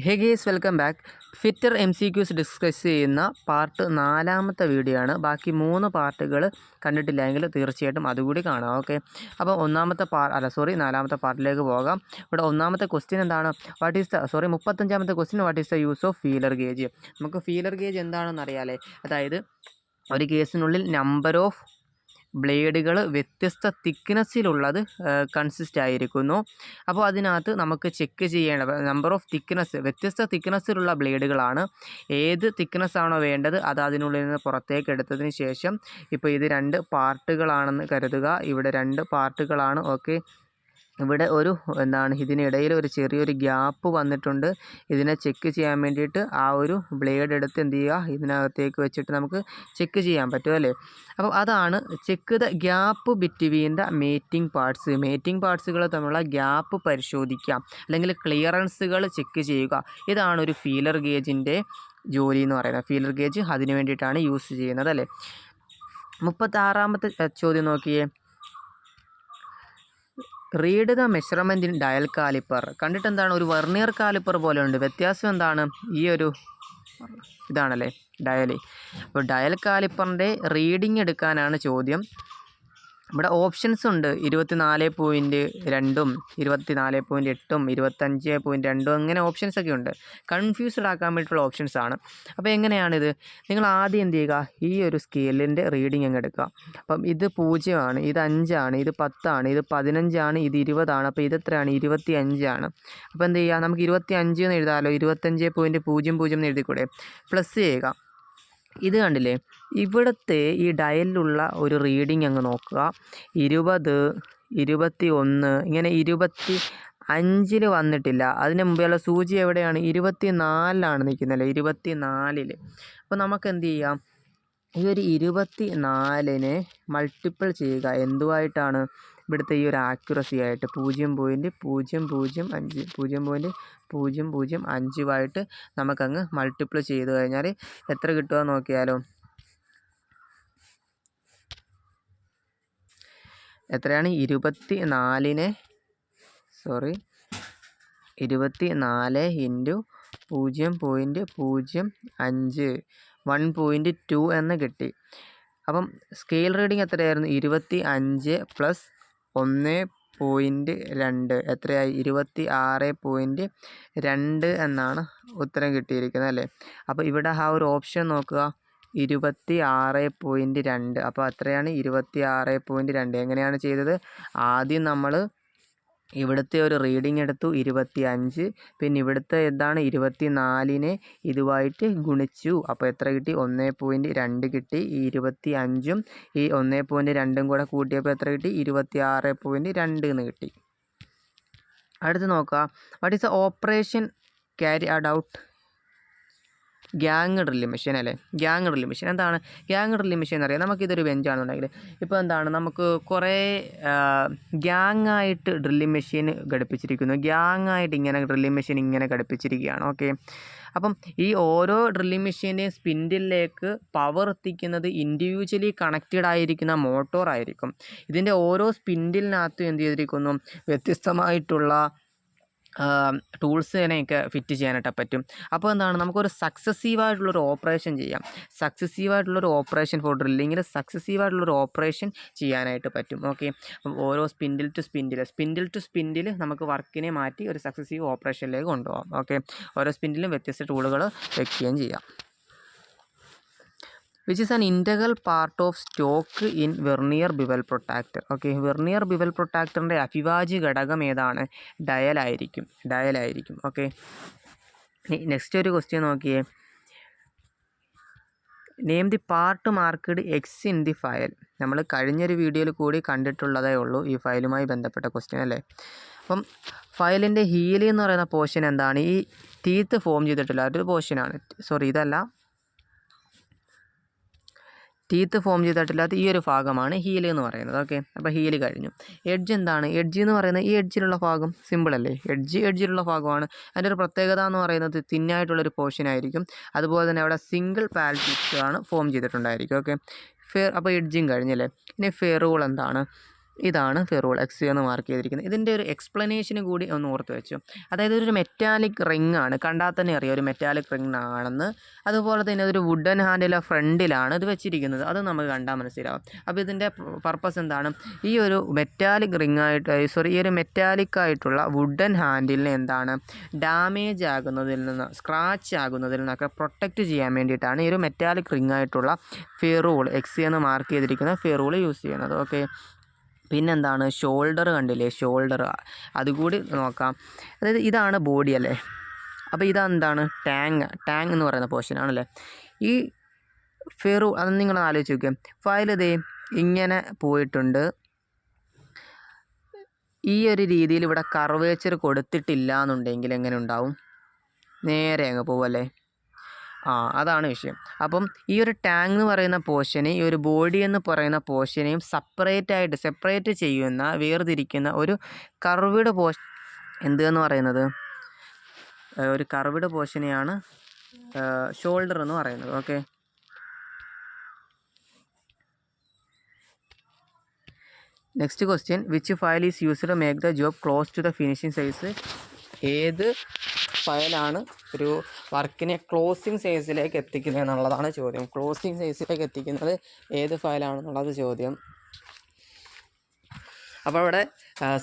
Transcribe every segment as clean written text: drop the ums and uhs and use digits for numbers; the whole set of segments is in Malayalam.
ഹേ guys welcome back. Fitter MCQs discuss ചെയ്യുന്ന പാർട്ട് 4ാമത്തെ വീഡിയോ ആണ്. ബാക്കി 3 പാർട്ടുകൾ കണ്ടിട്ടില്ലെങ്കിൽ തീർച്ചയായിട്ടും അതുകൂടി കാണാം. ഓക്കെ, അപ്പോൾ 4ാമത്തെ പാർട്ടിലേക്ക് പോകാം. ഇവിടെ 1ാമത്തെ ക്വസ്റ്റ്യൻ എന്താണ്? 35ാമത്തെ question, what is the use of feeler gauge? നമുക്ക് ഫീലർ ഗേജ് എന്താണെന്ന് അറിയാമല്ലേ? അതായത് ഒരു കേസിനുള്ളിൽ നമ്പർ ഓഫ് ബ്ലേഡുകൾ വ്യത്യസ്ത തിക്നെസ്സിലുള്ളത് കൺസിസ്റ്റ് ആയിരിക്കുന്നു. അപ്പോൾ അതിനകത്ത് നമുക്ക് ചെക്ക് ചെയ്യേണ്ട നമ്പർ ഓഫ് വ്യത്യസ്ത തിക്നെസ്സിലുള്ള ബ്ലേഡുകളാണ്. ഏത് തിക്നെസ്സാണോ വേണ്ടത് അത് അതിനുള്ളിൽ നിന്ന് പുറത്തേക്ക് എടുത്തതിന് ശേഷം, ഇപ്പോൾ ഇത് 2 പാർട്ടുകളാണെന്ന് കരുതുക. ഇവിടെ 2 പാർട്ടുകളാണ്. ഓക്കെ, ഇവിടെ ഇതിനിടയിൽ ഒരു ചെറിയൊരു ഗ്യാപ്പ് വന്നിട്ടുണ്ട്. ഇതിനെ ചെക്ക് ചെയ്യാൻ വേണ്ടിയിട്ട് ആ ഒരു ബ്ലേഡ് എടുത്ത് എന്ത് ചെയ്യുക, ഇതിനകത്തേക്ക് വെച്ചിട്ട് നമുക്ക് ചെക്ക് ചെയ്യാൻ പറ്റും അല്ലേ? അപ്പോൾ അതാണ് check the gap between the mating parts. Mating പാർട്സുകൾ തമ്മിലുള്ള ഗ്യാപ്പ് പരിശോധിക്കാം, അല്ലെങ്കിൽ ക്ലിയറൻസുകൾ ചെക്ക് ചെയ്യുക. ഇതാണ് ഒരു ഫീലർ ഗേജിൻ്റെ ജോലി എന്ന് പറയുന്നത്. ഫീലർ ഗേജ് അതിന് വേണ്ടിയിട്ടാണ് യൂസ് ചെയ്യുന്നത് അല്ലേ? 36ാമത്തെ ചോദ്യം നോക്കിയേ. Read the measurement in dial calliper. കണ്ടിട്ട് എന്താണ്, ഒരു വെർണിയർ കാലിപ്പർ പോലെ ഉണ്ട്. വ്യത്യാസം എന്താണ്? ഇതാണല്ലേ ഡയൽ. അപ്പോൾ ഡയൽ കാലിപ്പറിൻ്റെ റീഡിങ് എടുക്കാനാണ് ചോദ്യം. ഇവിടെ ഓപ്ഷൻസ് ഉണ്ട്. 24.2ഉം 24.8ഉം 25.2ഉം അങ്ങനെ ഓപ്ഷൻസൊക്കെ ഉണ്ട്. കൺഫ്യൂസ്ഡ് ആക്കാൻ വേണ്ടിയിട്ടുള്ള ഓപ്ഷൻസാണ്. അപ്പോൾ എങ്ങനെയാണിത്? നിങ്ങൾ ആദ്യം എന്ത് ചെയ്യുക, ഈ ഒരു സ്കെയിലിൻ്റെ റീഡിങ് അങ്ങ് എടുക്കുക. അപ്പം ഇത് 0 ആണ്, ഇത് 5 ആണ്, ഇത് 10 ആണ്, ഇത് 15 ആണ്, ഇത് 20 ആണ്. അപ്പോൾ ഇതെത്രയാണ്? 25 ആണ്. അപ്പോൾ എന്ത് ചെയ്യുക, നമുക്ക് 25 എന്ന് എഴുതാമല്ലോ. 25.00 എന്ന് എഴുതിക്കൂടെ? പ്ലസ് ചെയ്യുക. ഇത് കണ്ടില്ലേ, ഇവിടുത്തെ ഈ ഡയലിലുള്ള ഒരു റീഡിങ് അങ്ങ് നോക്കുക. 20, 21, ഇങ്ങനെ 25 വന്നിട്ടില്ല. അതിന് മുമ്പെയുള്ള സൂചി എവിടെയാണ്? 24 നിൽക്കുന്നത്, 24. അപ്പോൾ നമുക്ക് എന്ത് ചെയ്യാം, ഈ ഒരു 24നെ മൾട്ടിപ്പിൾ ചെയ്യുക. എന്തുമായിട്ടാണ്? ഇവിടുത്തെ ഈ ഒരു ആക്യുറസി ആയിട്ട് 0.005 0.005 നമുക്കങ്ങ് മൾട്ടിപ്പിൾ ചെയ്ത് കഴിഞ്ഞാൽ എത്ര കിട്ടുക നോക്കിയാലോ. എത്രയാണ്? 24 ഇൻറ്റു 0.05 1.2 എന്ന് കിട്ടി. അപ്പം സ്കെയിൽ റീഡിങ് എത്രയായിരുന്നു? 25 പ്ലസ് 1.2 എത്രയായി? 26.2 എന്നാണ് ഉത്തരം കിട്ടിയിരിക്കുന്നത് അല്ലേ? അപ്പോൾ ഇവിടെ ആ ഒരു ഓപ്ഷൻ നോക്കുക, 26.2. അപ്പോൾ അത്രയാണ് 26.2. എങ്ങനെയാണ് ചെയ്തത്? ആദ്യം നമ്മൾ ഇവിടുത്തെ ഒരു റീഡിങ് എടുത്തു 25, പിന്നെ ഇവിടുത്തെ എന്താണ് 24നെ ഇതുമായിട്ട് ഗുണിച്ചു. അപ്പോൾ എത്ര കിട്ടി? 1.2 കിട്ടി. ഈ 25ഉം ഈ 1.2ഉം കൂടെ കൂട്ടിയപ്പോൾ എത്ര കിട്ടി? 26.2 എന്ന് കിട്ടി. അടുത്ത് നോക്കുക, what is the operation carry out gang drilling machine അല്ലേ? ഗ്യാങ് ഡ്രില്ലിംഗ് മെഷീൻ എന്താണ്? ഗ്യാങ് ഡ്രില്ലിംഗ് മെഷീൻ എന്നറിയാം. നമുക്കിതൊരു ബെഞ്ചാണെന്നുണ്ടെങ്കിൽ ഇപ്പോൾ എന്താണ്, നമുക്ക് കുറേ ഗ്യാങ്ങായിട്ട് ഡ്രില്ലിംഗ് മെഷീൻ ഘടിപ്പിച്ചിരിക്കുന്നു. ഗ്യാങ്ങായിട്ട് ഇങ്ങനെ ഡ്രില്ലിംഗ് മെഷീൻ ഇങ്ങനെ ഘടിപ്പിച്ചിരിക്കുകയാണ്. ഓക്കെ, അപ്പം ഈ ഓരോ ഡ്രില്ലിംഗ് മെഷീൻ്റെയും സ്പിൻഡിലേക്ക് പവർ എത്തിക്കുന്നത് ഇൻഡിവിജ്വലി കണക്റ്റഡ് ആയിരിക്കുന്ന മോട്ടോർ ആയിരിക്കും. ഇതിൻ്റെ ഓരോ സ്പിൻഡിലിനകത്തും എന്ത് ചെയ്തിരിക്കുന്നു? വ്യത്യസ്തമായിട്ടുള്ള ടൂൾസിനെയൊക്കെ ഫിറ്റ് ചെയ്യാനായിട്ട് പറ്റും. അപ്പോൾ എന്താണ്, നമുക്കൊരു സക്സസീവായിട്ടുള്ളൊരു ഓപ്പറേഷൻ ചെയ്യാം. സക്സസീവായിട്ടുള്ളൊരു ഓപ്പറേഷൻ ഫോർ ഡ്രില്ലിങ്ങിൽ സക്സസീവായിട്ടുള്ളൊരു ഓപ്പറേഷൻ ചെയ്യാനായിട്ട് പറ്റും. ഓക്കെ, അപ്പം ഓരോ സ്പിൻഡിൽ ടു സ്പിൻഡിൽ നമുക്ക് വർക്കിനെ മാറ്റി ഒരു സക്സസീവ് ഓപ്പറേഷനിലേക്ക് കൊണ്ടുപോകാം. ഓക്കെ, ഓരോ സ്പിൻഡിലും വ്യത്യസ്ത ടൂളുകൾ വയ്ക്കുകയും ചെയ്യാം. Which is an integral part of stock in vernier bevel protractor. Okay, vernier bevel പ്രൊട്ടാക്ടറിൻ്റെ അവിഭാജ്യ ഘടകം ഏതാണ്? ഡയലായിരിക്കും. ഓക്കെ, നെക്സ്റ്റ് ഒരു ക്വസ്റ്റ്യൻ നോക്കിയേ. Name the part marked X in the file. നമ്മൾ കഴിഞ്ഞൊരു വീഡിയോയിൽ കൂടി കണ്ടിട്ടുള്ളതേ ഉള്ളൂ ഈ ഫയലുമായി ബന്ധപ്പെട്ട ക്വസ്റ്റ്യൻ അല്ലേ? അപ്പം ഫയലിൻ്റെ ഹീൽ എന്ന് പറയുന്ന പോർഷൻ എന്താണ്? ഈ ടീത്ത് ഫോം ചെയ്തിട്ടില്ല ഒരു പോർഷനാണ്. ഇതല്ല, ടീത്ത് ഫോം ചെയ്തിട്ടില്ലാത്ത ഈ ഒരു ഭാഗമാണ് ഹീൽ എന്ന് പറയുന്നത്. ഓക്കെ, അപ്പോൾ ഹീൽ കഴിഞ്ഞു. എഡ്ജ് എന്താണ്? എഡ്ജ് എന്ന് പറയുന്നത് ഈ എഡ്ജിലുള്ള ഭാഗം. സിമ്പിൾ അല്ലേ? എഡ്ജിലുള്ള ഭാഗമാണ്. അതിൻ്റെ ഒരു പ്രത്യേകത എന്ന് പറയുന്നത് തിന്നായിട്ടുള്ളൊരു പോർഷൻ ആയിരിക്കും. അതുപോലെ തന്നെ അവിടെ സിംഗിൾ പാൽറ്റിക്സ് ആണ് ഫോം ചെയ്തിട്ടുണ്ടായിരിക്കും. ഓക്കെ, അപ്പോൾ എഡ്ജിങ് കഴിഞ്ഞല്ലേ? ഇനി ഫെറൂൾ എന്താണ്? ഇതാണ് ഫെറോൾ എക്സ് എന്ന് മാർക്ക് ചെയ്തിരിക്കുന്നത്. ഇതിൻ്റെ ഒരു എക്സ്പ്ലനേഷന് കൂടി ഒന്ന് ഓർത്ത് വെച്ചു. അതായത് ഒരു മെറ്റാലിക് റിംഗ് ആണ്, കണ്ടാൽ തന്നെ അറിയാം ഒരു മെറ്റാലിക് റിംഗ് ആണെന്ന്. അതുപോലെ തന്നെ അതൊരു വുഡൻ ഹാൻഡിലെ ഫ്രണ്ടിലാണ് ഇത് വെച്ചിരിക്കുന്നത്, അത് നമുക്ക് കണ്ടാൽ മനസ്സിലാവും. അപ്പോൾ ഇതിൻ്റെ പർപ്പസ് എന്താണ്? ഈ ഒരു മെറ്റാലിക് ഈ ഒരു മെറ്റാലിക് ആയിട്ടുള്ള വുഡൻ ഹാൻഡിലിനെ എന്താണ് ഡാമേജ് ആകുന്നതിൽ നിന്ന്, സ്ക്രാച്ച് ആകുന്നതിൽ നിന്നൊക്കെ പ്രൊട്ടക്റ്റ് ചെയ്യാൻ വേണ്ടിയിട്ടാണ് ഈ ഒരു മെറ്റാലിക് റിംഗ് ആയിട്ടുള്ള ഫെറോൾ എക്സ് എന്ന് മാർക്ക് ചെയ്തിരിക്കുന്ന ഫെറോൾ യൂസ് ചെയ്യുന്നത്. ഓക്കെ, പിന്നെന്താണ് ഷോൾഡർ കണ്ടില്ലേ, ഷോൾഡർ അതുകൂടി നോക്കാം. അതായത് ഇതാണ് ബോഡി അല്ലേ, അപ്പോൾ ഇതെന്താണ് ടാങ് എന്ന് പറയുന്ന പോർഷനാണല്ലേ. ഈ ഫെറോൾ അത് നിങ്ങൾ ആലോചിച്ച് നോക്കുക, ഫയൽ ഇതേ ഇങ്ങനെ പോയിട്ടുണ്ട്. ഈ ഒരു രീതിയിൽ ഇവിടെ കർവേച്ചർ കൊടുത്തിട്ടില്ല എന്നുണ്ടെങ്കിൽ എങ്ങനെ ഉണ്ടാവും? നേരെ അങ്ങ് പോവല്ലേ. അതാണ് വിഷയം. അപ്പം ഈ ഒരു ടാങ് എന്ന് പറയുന്ന പോർഷനെ ഈ ഒരു ബോഡി എന്ന് പറയുന്ന പോർഷനെയും സെപ്പറേറ്റ് ചെയ്യുന്ന, വേർതിരിക്കുന്ന ഒരു കർവ്ഡ് പോർഷൻ എന്തെന്ന് പറയുന്നത്, ഒരു കർവ്ഡ് പോർഷനെയാണ് ഷോൾഡർ എന്ന് പറയുന്നത്. Okay, next question, which file is used to make the job close to the finishing size? ഏത് ഫയലാണ് ഒരു വർക്കിനെ ക്ലോസിങ് സൈസിലേക്ക് എത്തിക്കുന്നത് എന്നുള്ളതാണ് ചോദ്യം. ക്ലോസിങ് സൈസിലേക്ക് എത്തിക്കുന്നത് ഏത് ഫയലാണെന്നുള്ളത് ചോദ്യം. അപ്പോൾ ഇവിടെ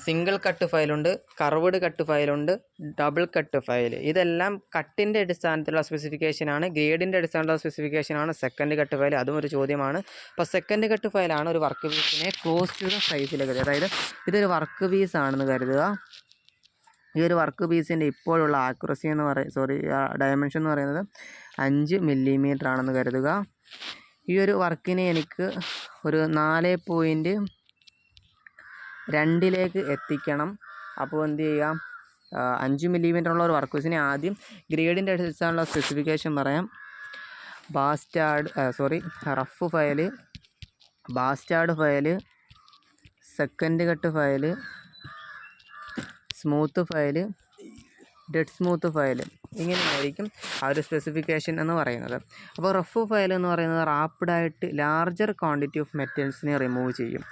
സിംഗിൾ കട്ട് ഫയലുണ്ട്, കർവ്ഡ് കട്ട് ഫയലുണ്ട്, ഡബിൾ കട്ട് ഫയൽ. ഇതെല്ലാം കട്ടിൻ്റെ അടിസ്ഥാനത്തിലുള്ള സ്പെസിഫിക്കേഷനാണ്, ഗ്രേഡിൻ്റെ അടിസ്ഥാനത്തിലുള്ള സ്പെസിഫിക്കേഷനാണ് സെക്കൻഡ് കട്ട് ഫയൽ. അതും ഒരു ചോദ്യമാണ്. അപ്പോൾ സെക്കൻഡ് കട്ട് ഫയലാണ് ഒരു വർക്ക് പീസിനെ ക്ലോസ് ടു ദ സൈസിലേക്ക്. അതായത് ഇതൊരു വർക്ക് പീസ് ആണെന്ന് കരുതുക. ഈ ഒരു വർക്ക് പീസിൻ്റെ ഇപ്പോഴുള്ള ആക്യുറസി ഡയമെൻഷൻ എന്ന് പറയുന്നത് 5 മില്ലിമീറ്റർ ആണെന്ന് കരുതുക. ഈ ഒരു വർക്കിനെ എനിക്ക് ഒരു 4.2 എത്തിക്കണം. അപ്പോൾ എന്ത് ചെയ്യാം, 5 മില്ലിമീറ്റർ ഉള്ള ഒരു വർക്ക് പീസിനെ ആദ്യം ഗ്രേഡിൻ്റെ അടിസ്ഥാനമുള്ള സ്പെസിഫിക്കേഷൻ പറയാം. Rough file, bastard file, second cut file, smooth file, dead smooth file, ഇങ്ങനെയായിരിക്കും ആ ഒരു സ്പെസിഫിക്കേഷൻ എന്ന് പറയുന്നത്. അപ്പോൾ റഫ് ഫയൽ എന്ന് പറയുന്നത് റാപ്പിഡായിട്ട് ലാർജർ ക്വാണ്ടിറ്റി ഓഫ് മെറ്റൽസിനെ റിമൂവ് ചെയ്യും.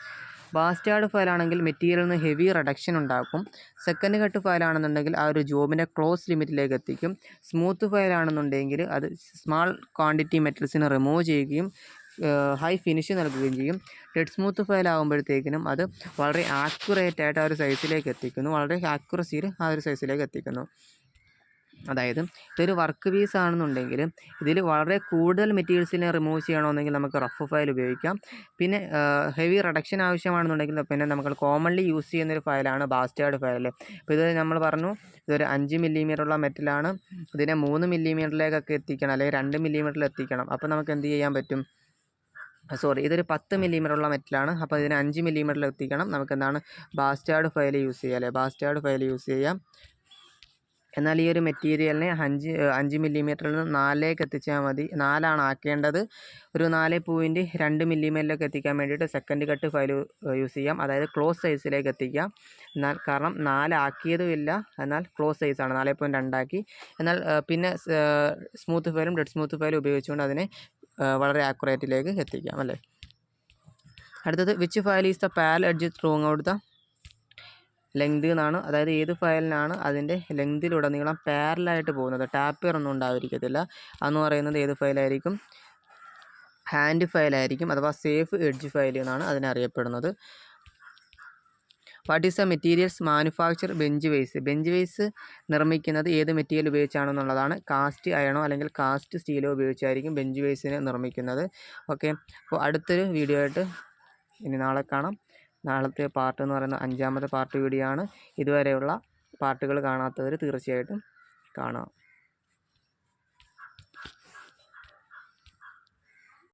ബാസ്റ്റാർഡ് ഫയലാണെങ്കിൽ മെറ്റീരിയലിൽ നിന്ന് ഹെവി റിഡക്ഷൻ ഉണ്ടാക്കും. സെക്കൻഡ് കട്ട് ഫയലാണെന്നുണ്ടെങ്കിൽ ആ ഒരു ജോബിനെ ക്ലോസ് ലിമിറ്റിലേക്ക് എത്തിക്കും. സ്മൂത്ത് ഫയലാണെന്നുണ്ടെങ്കിൽ അത് സ്മാൾ ക്വാണ്ടിറ്റി മെറ്റൽസിനെ റിമൂവ് ചെയ്യുകയും ഹൈ ഫിനിഷ് നൽകുകയും ചെയ്യും. ഡെഡ് സ്മൂത്ത് ഫയൽ ആകുമ്പോഴത്തേക്കിനും അത് വളരെ ആക്യുറേറ്റ് ആയിട്ട് ആ ഒരു സൈസിലേക്ക് എത്തിക്കുന്നു, വളരെ ആക്യുറസിയിൽ ആ ഒരു സൈസിലേക്ക് എത്തിക്കുന്നു. അതായത് ഇതൊരു വർക്ക് പീസ് ആണെന്നുണ്ടെങ്കിൽ ഇതിൽ വളരെ കൂടുതൽ മെറ്റീരിയൽസിനെ റിമൂവ് ചെയ്യണമെന്നെങ്കിൽ നമുക്ക് റഫ് ഫയൽ ഉപയോഗിക്കാം. പിന്നെ ഹെവി റിഡക്ഷൻ ആവശ്യമാണെന്നുണ്ടെങ്കിൽ പിന്നെ നമുക്ക് കോമൺലി യൂസ് ചെയ്യുന്നൊരു ഫയലാണ് ബാസ്റ്റാർഡ് ഫയൽ. അപ്പോൾ ഇത് നമ്മൾ പറഞ്ഞു, ഇതൊരു 5 മില്ലിമീറ്ററുള്ള മെറ്റലാണ്, ഇതിനെ 3 മില്ലിമീറ്ററിലേക്കൊക്കെ എത്തിക്കണം, അല്ലെങ്കിൽ 2 മില്ലിമീറ്ററിൽ എത്തിക്കണം. അപ്പോൾ നമുക്ക് എന്ത് ചെയ്യാൻ പറ്റും? ഇതൊരു 10 മില്ലിമീറ്ററുള്ള മെറ്റലാണ്, അപ്പോൾ ഇതിന് 5 മില്ലിമീറ്ററിൽ എത്തിക്കണം. നമുക്ക് എന്താണ് ബാസ്റ്റാർഡ് ഫയൽ യൂസ് ചെയ്യാം, അല്ലേ, ബാസ്റ്റാർഡ് ഫയൽ യൂസ് ചെയ്യാം. എന്നാൽ ഈ ഒരു മെറ്റീരിയലിനെ 5 മില്ലിമീറ്ററിൽ നിന്ന് 4ലേക്ക് എത്തിച്ചാൽ മതി. 4 ആക്കേണ്ടത്. ഒരു 4.2 മില്ലിമീറ്ററിലേക്ക് എത്തിക്കാൻ വേണ്ടിയിട്ട് സെക്കൻഡ് കട്ട് ഫയൽ യൂസ് ചെയ്യാം, അതായത് ക്ലോസ് സൈസിലേക്ക് എത്തിക്കാം. എന്നാൽ കാരണം 4 ആക്കിയതുമില്ല, എന്നാൽ ക്ലോസ് സൈസാണ്, 4.2 ആക്കി. എന്നാൽ പിന്നെ സ്മൂത്ത് ഫയലും ഡെഡ് സ്മൂത്ത് ഫയലും ഉപയോഗിച്ചുകൊണ്ട് അതിനെ വളരെ ആക്യുറേറ്റിലേക്ക് എത്തിക്കാം, അല്ലേ. അടുത്തത്, which file is the parallel edge through out the length എന്നാണ്. അതായത് ഏത് ഫയലിനാണ് അതിൻ്റെ ലെങ്തിലുടനീളം പാരലായിട്ട് പോകുന്നത്, ടാപ്പിയർ ഒന്നും ഉണ്ടായിരിക്കത്തില്ല. അതെന്ന് പറയുന്നത് ഏത് ഫയലായിരിക്കും? ഹാൻഡ് ഫയലായിരിക്കും, അഥവാ സേഫ് എഡ്ജ് ഫയൽ എന്നാണ് അതിനറിയപ്പെടുന്നത്. What is the materials manufacture bench vise നിർമ്മിക്കുന്നത് ഏത് മെറ്റീരിയൽ ഉപയോഗിച്ചാണെന്നുള്ളതാണ്. കാസ്റ്റ് അയണോ അല്ലെങ്കിൽ കാസ്റ്റ് സ്റ്റീലോ ഉപയോഗിച്ചായിരിക്കും ബെഞ്ച് വേസിനെ നിർമ്മിക്കുന്നത്. ഓക്കെ, അപ്പോൾ അടുത്തൊരു വീഡിയോ ആയിട്ട് ഇനി നാളെ കാണാം. നാളത്തെ പാർട്ട് എന്ന് പറയുന്ന 5ാമത്തെ പാർട്ട് വീഡിയോ ആണ്. ഇതുവരെയുള്ള പാർട്ടുകൾ കാണാത്തവർ തീർച്ചയായിട്ടും കാണാം.